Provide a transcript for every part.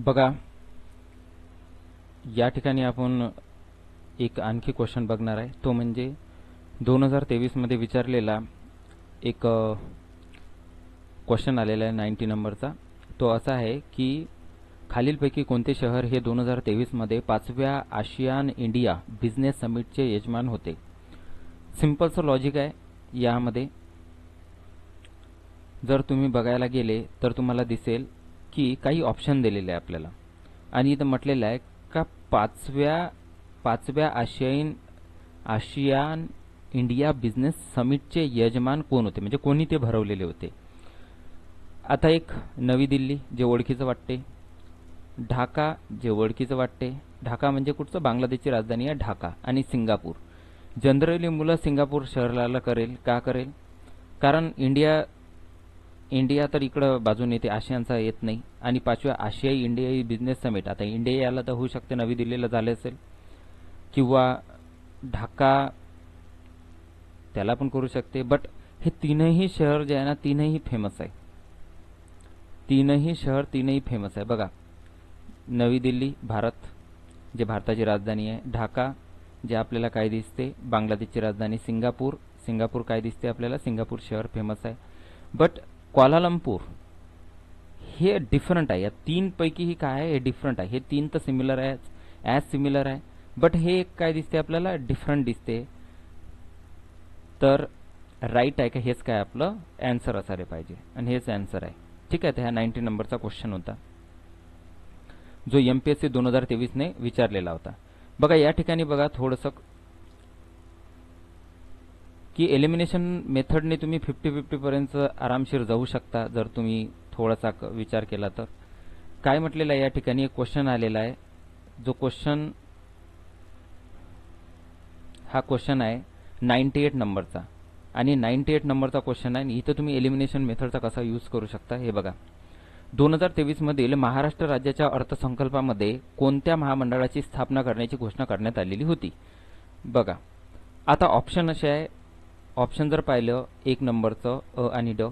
बघा, या ठिकाणी आपण एक आणखी क्वेश्चन बघणार आहे. तो म्हणजे 2023 मध्ये विचारलेला एक क्वेश्चन आलेला आहे 90 नंबरचा. तो असा आहे की खालीलपैकी कोणते शहर हे 2023 मध्ये 5व्या आशियान इंडिया बिझनेस समिटचे यजमान होते. सिंपलचं लॉजिक आहे यामध्ये. जर तुम्ही बघायला गेले तर तुम्हाला दिसेल की काही ऑप्शन दिलेले आहे आपल्याला, आणि इथं म्हटलेलं आहे का पाचव्या आशियान इंडिया बिझनेस समिटचे यजमान कोण होते, म्हणजे कोणी ते भरवलेले होते. आता एक नवी दिल्ली जे ओळखीचं वाटते, ढाका जे ओळखीचं वाटते. ढाका म्हणजे कुठचं, बांगलादेशची राजधानी आहे ढाका. आणि सिंगापूर. जनरली मुलं सिंगापूर शहराला करेल का करेल, कारण इंडिया तर इकडं बाजून येते, आशियानचा येत नाही. आणि 5व्या आशियाई इंडियाई बिझनेस समिट, आता इंडिया याला तर होऊ शकते नवी दिल्लीला झाले असेल, किंवा ढाका त्याला पण करू शकते. बट हे तीनही शहर जे आहे ना, तीनही फेमस आहे. तीनही फेमस आहे. बघा, नवी दिल्ली भारत जे भारताची राजधानी आहे, ढाका जे आपल्याला काय दिसते बांगलादेशची राजधानी, सिंगापूर काय दिसते आपल्याला, सिंगापूर शहर फेमस आहे. बट क्वालालंपूर हे डिफरंट आहे. या तीन पैकी ही काय आहे, हे डिफरंट आहे. हे तीन तर सिमिलर आहे, ॲज सिमिलर आहे, बट हे एक काय दिसते आपल्याला, डिफरंट दिसते. तर राईट आहे का, हेच काय आपलं अँसर असायला पाहिजे, आणि हेच अँसर आहे. ठीक आहे. तर ह्या 90 नंबरचा क्वेश्चन होता जो MPSC 2023 ने विचारलेला होता. बघा या ठिकाणी बघा थोडंसं की एलिमिनेशन मेथडने तुम्ही 50-50 पर्यंत आरामशीर जाऊ शकता जर तुम्ही थोडासा विचार केला तर. काय म्हटलेलं आहे या ठिकाणी, एक क्वेश्चन आलेला आहे. जो क्वेश्चन हा क्वेश्चन आहे 98 नंबरचा, आणि 98 नंबरचा क्वेश्चन आहे. इथं तुम्ही एलिमिनेशन मेथडचा कसा यूज करू शकता हे बघा. 2023 मधील महाराष्ट्र राज्याच्या अर्थसंकल्पामध्ये कोणत्या महामंडळाची स्थापना करण्याची घोषणा करण्यात आलेली होती. बघा आता ऑप्शन असे आहे. ऑप्शन जर पाहिलं, 1 नंबरचं अ आणि ड,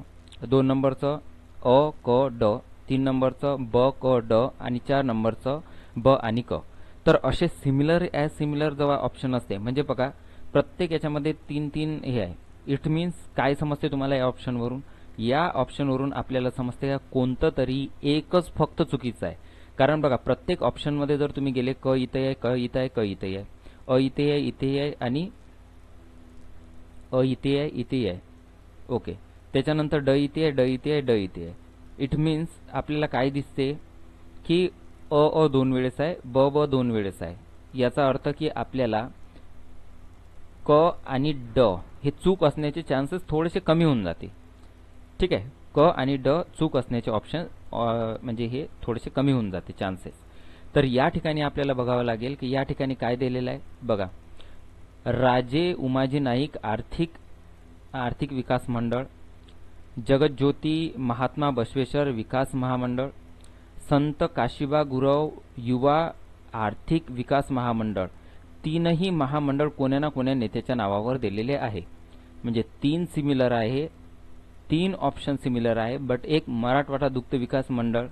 2 नंबरचं अ क ड, 3 नंबरचं ब क ड, आणि 4 नंबरचं ब आणि क. तर असे सिमिलर ॲज सिमिलर जेव्हा ऑप्शन असते, म्हणजे बघा प्रत्येक याच्यामध्ये 3-3 हे आहे. इट मीन्स काय समजते तुम्हाला या ऑप्शनवरून, या ऑप्शनवरून आपल्याला समजते का कोणतं तरी एकच फक्त चुकीचं आहे. कारण बघा प्रत्येक ऑप्शनमध्ये जर तुम्ही गेले, क इथे आहे, क इथे आहे, क इथे आहे, अ इथे आहे, इथे आहे, आणि अ इथे आहे, इथे आहे. ओके. त्याच्यानंतर ड इथे आहे, ड इथे आहे, ड इथे आहे. इट मीन्स आपल्याला काय दिसते की अ 2 वेळेस आहे, ब 2 वेळेस आहे. याचा अर्थ की आपल्याला क आणि ड हे चूक असण्याचे चान्सेस थोडेसे कमी होऊन जाते. ठीक आहे. क आणि ड चूक असण्याचे ऑप्शन म्हणजे हे थोडेसे कमी होऊन जाते चान्सेस. तर या ठिकाणी आपल्याला बघावं लागेल की या ठिकाणी काय दिलेलं आहे. बघा, राजे उमाजी नाईक आर्थिक विकास मंडळ, जगज्योती महात्मा बसवेश्वर विकास महामंडळ, संत काशिबा गुरव युवा आर्थिक विकास महामंडळ. तीनही महामंडळ कोण्या ना कोण्या नेत्याच्या नावावर दिलेले आहे. म्हणजे 3 सिमिलर आहे, 3 ऑप्शन सिमिलर आहे, बट एक मराठवाडा दुग्ध विकास मंडळ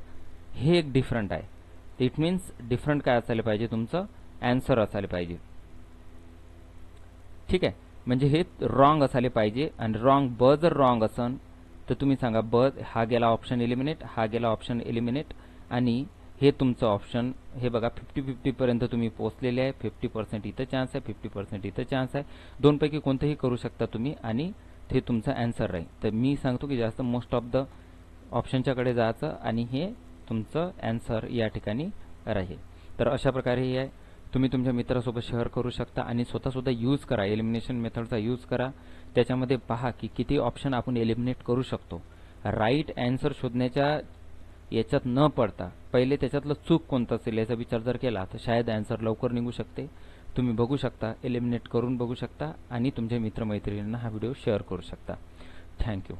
हे एक डिफरंट आहे. इट मीन्स डिफरंट काय असायला पाहिजे, तुमचं अँसर असायला पाहिजे. ठीक आहे. म्हणजे हे रॉंग असायला पाहिजे, आणि रॉंग ब जर रॉंग असन तर तुम्ही सांगा ब हा गेला ऑप्शन एलिमिनेट, हा गेला ऑप्शन एलिमिनेट, आणि हे तुमचं ऑप्शन हे बघा 50-50 पर्यंत तुम्ही पोहोचलेले आहे. 50% इथं चान्स आहे, 50% इथं चान्स आहे. दोनपैकी कोणतेही करू शकता तुम्ही, आणि ते तुमचं अँसर राहील. तर मी सांगतो की जास्त मोस्ट ऑफ द ऑप्शनच्याकडे जायचं, आणि हे तुमचं अँसर या ठिकाणी राहील. तर अशा प्रकारे हे आहे. तुम्ही तुमच्या मित्रासोबत शेअर करू शकता, आणि स्वतःसुद्धा यूज करा, एलिमिनेशन मेथडचा यूज करा. त्याच्यामध्ये पहा की किती ऑप्शन आपण एलिमिनेट करू शकतो. राईट अँसर शोधण्याच्या याच्यात न पडता पहिले त्याच्यातलं चूक कोणतं असेल याचा विचार जर केला तर शायद अँसर लवकर निघू शकते. तुम्ही बघू शकता, एलिमिनेट करून बघू शकता, आणि तुमच्या मित्रमैत्रिणींना हा व्हिडिओ शेअर करू शकता. थँक्यू.